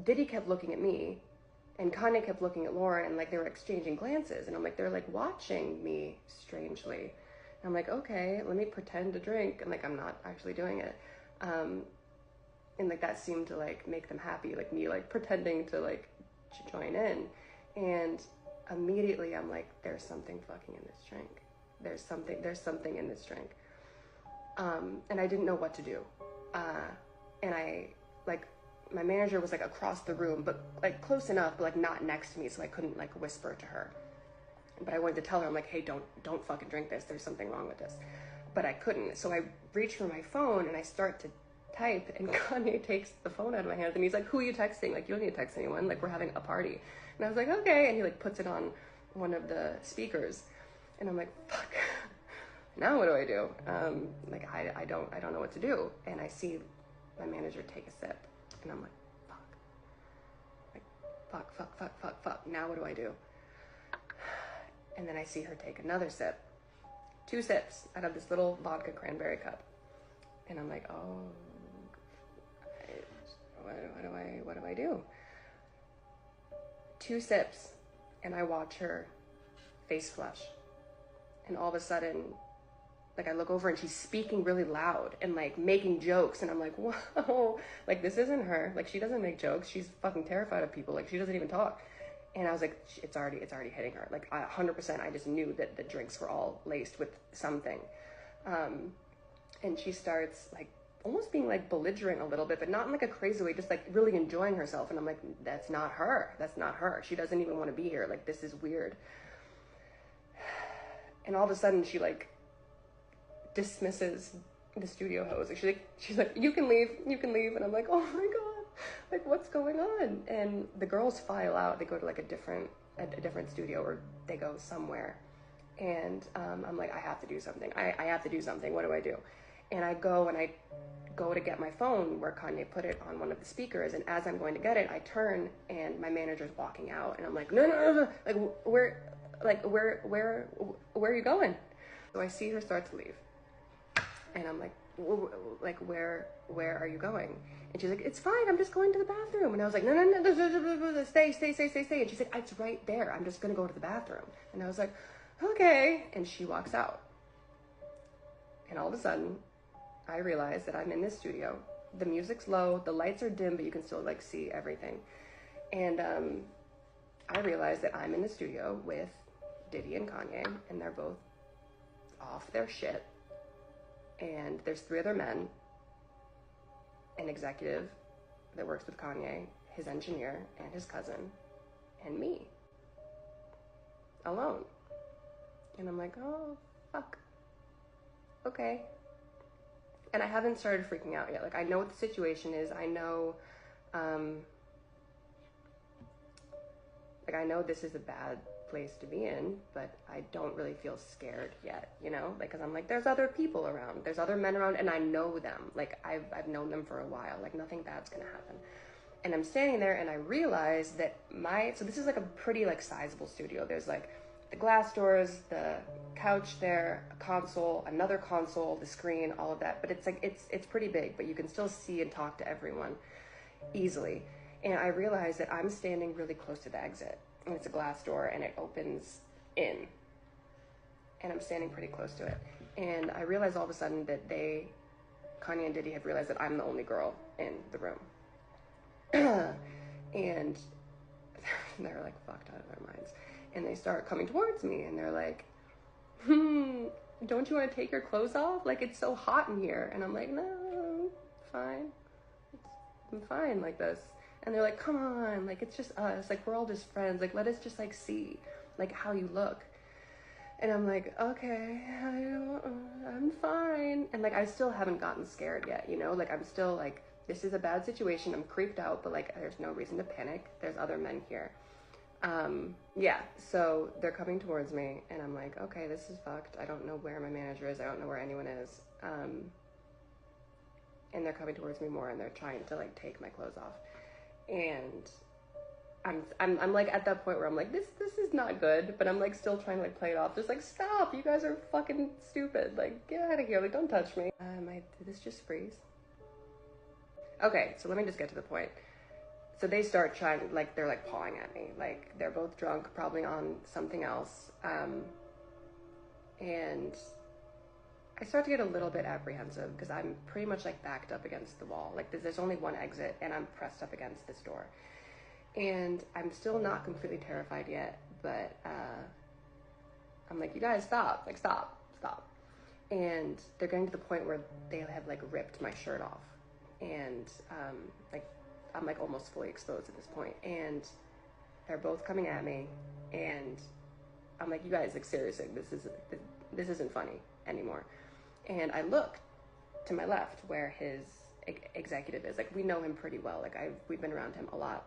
Diddy kept looking at me, and Kanye kept looking at Lauren, and like they were exchanging glances, and I'm like, they're like watching me strangely. And I'm like, okay, let me pretend to drink, and like I'm not actually doing it. And like that seemed to like make them happy, like me like pretending to like join in. And immediately I'm like, there's something fucking in this drink. There's something in this drink. And I didn't know what to do. And I like, my manager was like across the room, but like close enough, but like not next to me, so I couldn't like whisper to her. But I wanted to tell her, I'm like, hey, don't fucking drink this. There's something wrong with this. But I couldn't. So I reach for my phone and I start to type, and Kanye takes the phone out of my hands and he's like, who are you texting? Like, you don't need to text anyone. Like, we're having a party. And I was like, okay. And he like puts it on one of the speakers. And I'm like, fuck. Now what do I do? Like, I don't know what to do. And I see my manager take a sip. And I'm like, fuck. Now what do I do? And then I see her take another sip. 2 sips out of this little vodka cranberry cup. And I'm like, oh, what do I do? 2 sips, and I watch her face flush. And all of a sudden, like I look over and she's speaking really loud and like making jokes, and I'm like, whoa, like this isn't her. Like she doesn't make jokes. She's fucking terrified of people. Like she doesn't even talk. And I was like, it's already hitting her. Like 100%, I just knew that the drinks were all laced with something. And she starts like almost being like belligerent a little bit, but not in like a crazy way, just like really enjoying herself. And I'm like, that's not her. She doesn't even want to be here. Like, this is weird. And all of a sudden she like dismisses the studio host. Like, she's like, you can leave. And I'm like, oh my God, like what's going on? And the girls file out. They go to like a different studio, or they go somewhere. And I'm like, I have to do something. I have to do something. What do I do? And I go to get my phone where Kanye put it on one of the speakers. And as I'm going to get it, I turn and my manager's walking out. And I'm like, no. Like, where are you going? So I see her start to leave. And I'm like, where are you going? And she's like, it's fine. I'm just going to the bathroom. And I was like, no, stay. And she's like, it's right there. I'm just going to go to the bathroom. And I was like, okay. And she walks out. And all of a sudden, I realize that I'm in this studio. The music's low, the lights are dim, but you can still like see everything. And I realize that I'm in the studio with Diddy and Kanye, and they're both off their shit. And there's 3 other men, an executive that works with Kanye, his engineer, and his cousin, and me, alone. And I'm like, oh, fuck. Okay. And I haven't started freaking out yet. Like, I know what the situation is. I know, I know this is a bad place to be in, but I don't really feel scared yet, you know? Like, cause I'm like, there's other people around. There's other men around, and I know them. Like, I've known them for a while. Like, nothing bad's gonna happen. And I'm standing there, and I realize that so this is like a pretty, like, sizable studio. There's, like, the glass doors, the couch there, a console, another console, the screen, all of that. But it's like, it's pretty big, but you can still see and talk to everyone easily. And I realize that I'm standing really close to the exit, and it's a glass door, and it opens in. And I'm standing pretty close to it. And I realize all of a sudden that Kanye and Diddy have realized that I'm the only girl in the room. And they're like fucked out of their minds. And they start coming towards me, and they're like, don't you want to take your clothes off? Like, it's so hot in here. And I'm like, no, fine. I'm fine like this. And they're like, come on, like, it's just us. Like, we're all just friends. Like, let us just, like, see, like, how you look. And I'm like, okay, I'm fine. And, like, I still haven't gotten scared yet, you know? Like, I'm still, like, this is a bad situation. I'm creeped out, but, like, there's no reason to panic. There's other men here. Yeah, so they're coming towards me, and I'm like, okay, this is fucked. I don't know where my manager is. I don't know where anyone is. And they're coming towards me more, and they're trying to, like, take my clothes off. And I'm like at that point where I'm like, this is not good, but I'm like still trying to like play it off. Just like, stop, you guys are fucking stupid. Like, get out of here. Like, don't touch me. Did this just freeze? Okay, so let me just get to the point. So they start trying, like, they're like pawing at me. Like, they're both drunk, probably on something else. And I start to get a little bit apprehensive because I'm pretty much like backed up against the wall. Like, there's only one exit and I'm pressed up against this door. And I'm still not completely terrified yet, but I'm like, you guys stop, like stop. And they're getting to the point where they have like ripped my shirt off. And like, I'm like almost fully exposed at this point. And they're both coming at me. And I'm like, you guys, like seriously, this isn't funny anymore. And I look to my left where his executive is. Like, we know him pretty well. Like, we've been around him a lot.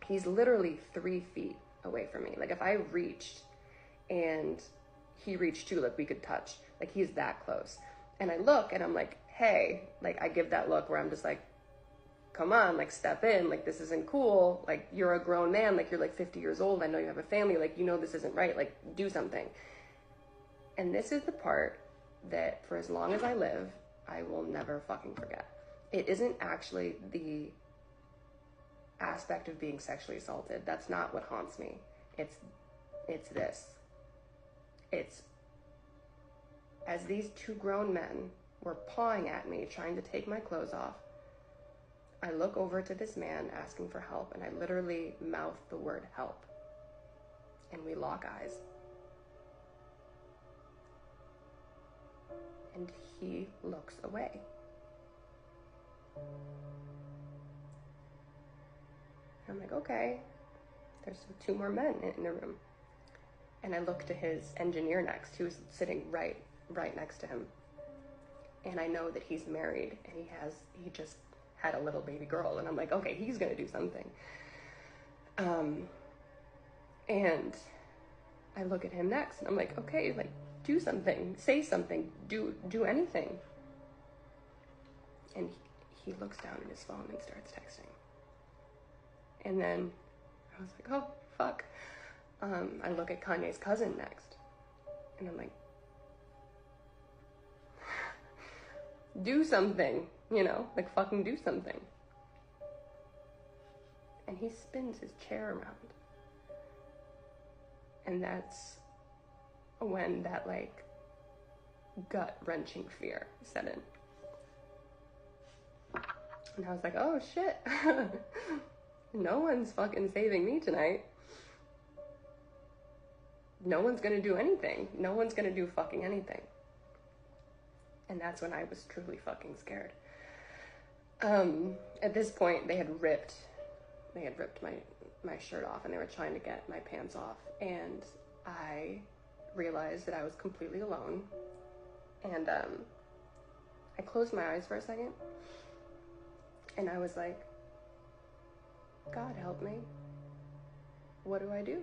He's literally 3 feet away from me. Like, if I reached and he reached too, like we could touch. Like, he's that close. And I look and I'm like, hey, like I give that look where I'm just like, come on, like step in. Like, this isn't cool. Like, you're a grown man. Like, you're like 50 years old. I know you have a family. Like, you know this isn't right. Like, do something. And this is the part that for as long as I live, I will never fucking forget. It isn't actually the aspect of being sexually assaulted. That's not what haunts me. It's this. It's as these two grown men were pawing at me, trying to take my clothes off, I look over to this man asking for help, and I literally mouth the word help. And we lock eyes. And he looks away. I'm like, okay, there's 2 more men in the room. And I look to his engineer next, who's sitting right next to him. And I know that he's married and he just had a little baby girl. And I'm like, okay, he's gonna do something. And I look at him next and I'm like, okay, like do something, say something, do anything. And he looks down at his phone and starts texting. And then I was like, oh, fuck. I look at Kanye's cousin next. And I'm like, do something, you know, like fucking do something. And he spins his chair around. And that's when that like gut-wrenching fear set in. And I was like, oh shit. No one's fucking saving me tonight. No one's gonna do anything. No one's gonna do fucking anything. And that's when I was truly fucking scared. At this point, they had ripped my shirt off and they were trying to get my pants off. And I realized that I was completely alone. And I closed my eyes for a second. And I was like, God help me. What do I do?